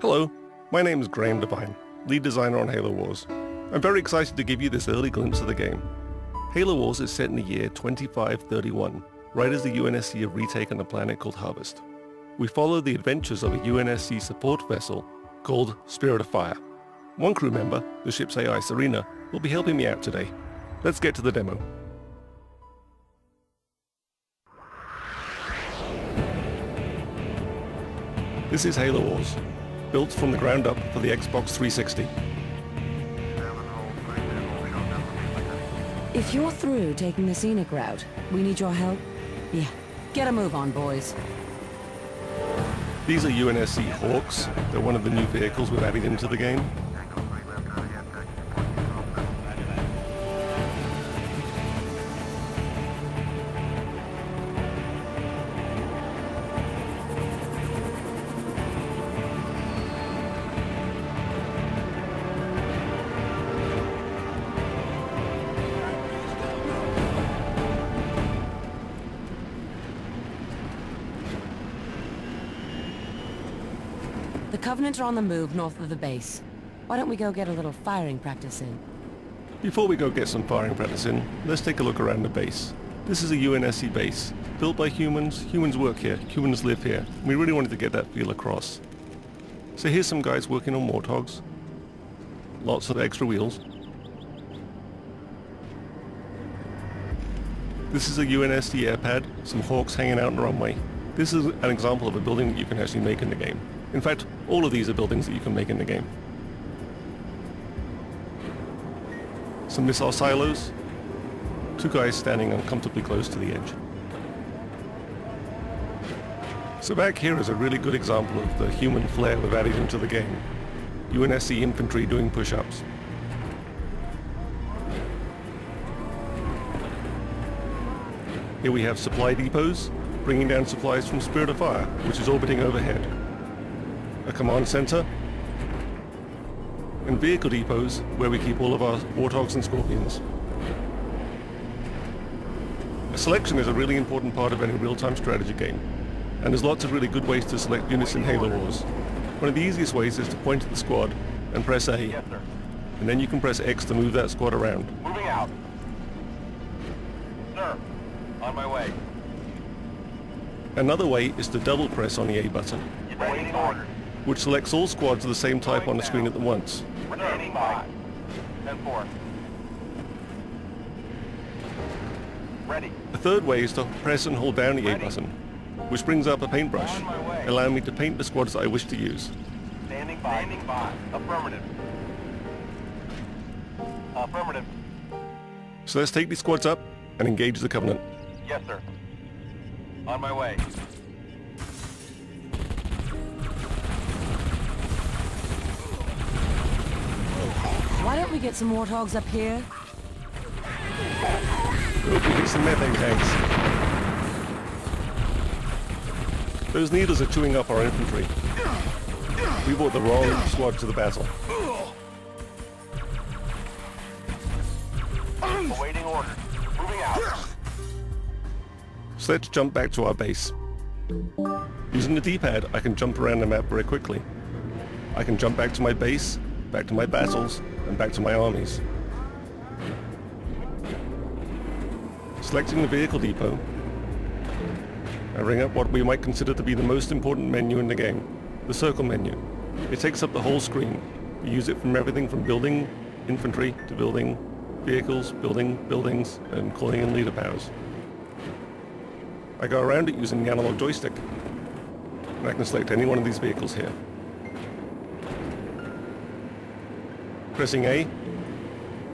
Hello, my name is Graham Devine, lead designer on Halo Wars. I'm very excited to give you this early glimpse of the game. Halo Wars is set in the year 2531, right as the UNSC have retaken a planet called Harvest. We follow the adventures of a UNSC support vessel called Spirit of Fire. One crew member, the ship's AI Serena, will be helping me out today. Let's get to the demo. This is Halo Wars, built from the ground up for the Xbox 360. If you're through taking the scenic route, we need your help. Yeah, get a move on, boys. These are UNSC Hawks. They're one of the new vehicles we've added into the game. The Covenant are on the move north of the base. Why don't we go get a little firing practice in? Before we go get some firing practice in, let's take a look around the base. This is a UNSC base, built by humans. Humans work here, humans live here. We really wanted to get that feel across. So here's some guys working on Warthogs. Lots of extra wheels. This is a UNSC airpad, some Hawks hanging out on the runway. This is an example of a building that you can actually make in the game. In fact, all of these are buildings that you can make in the game. Some missile silos. Two guys standing uncomfortably close to the edge. So back here is a really good example of the human flair we've added into the game. UNSC infantry doing push-ups. Here we have supply depots, bringing down supplies from Spirit of Fire, which is orbiting overhead. A command center, and vehicle depots where we keep all of our Warthogs and Scorpions. Selection is a really important part of any real-time strategy game, and there's lots of really good ways to select units in Halo Wars. One of the easiest ways is to point at the squad and press A, Yes, sir. and then you can press X to move that squad around. Moving out. Sir, on my way. Another way is to double press on the A button, Waiting orders. which selects all squads of the same type on the screen at once. Standing by. 10-4. Ready. A third way is to press and hold down the A button, which brings up a paintbrush, allowing me to paint the squads that I wish to use. Standing by. Standing by. Affirmative. Affirmative. So let's take these squads up and engage the Covenant. Yes, sir. On my way. Why don't we get some Warthogs up here? Hope we hit some methane tanks. Those needles are chewing up our infantry. We brought the wrong squad to the battle. Awaiting orders. Moving out. So let's jump back to our base. Using the D-pad, I can jump around the map very quickly. I can jump back to my base, back to my battles, and back to my armies. Selecting the vehicle depot, I bring up what we might consider to be the most important menu in the game, the circle menu. It takes up the whole screen. We use it from everything from building infantry to building vehicles, building buildings, and calling in leader powers. I go around it using the analog joystick, and I can select any one of these vehicles here. Pressing A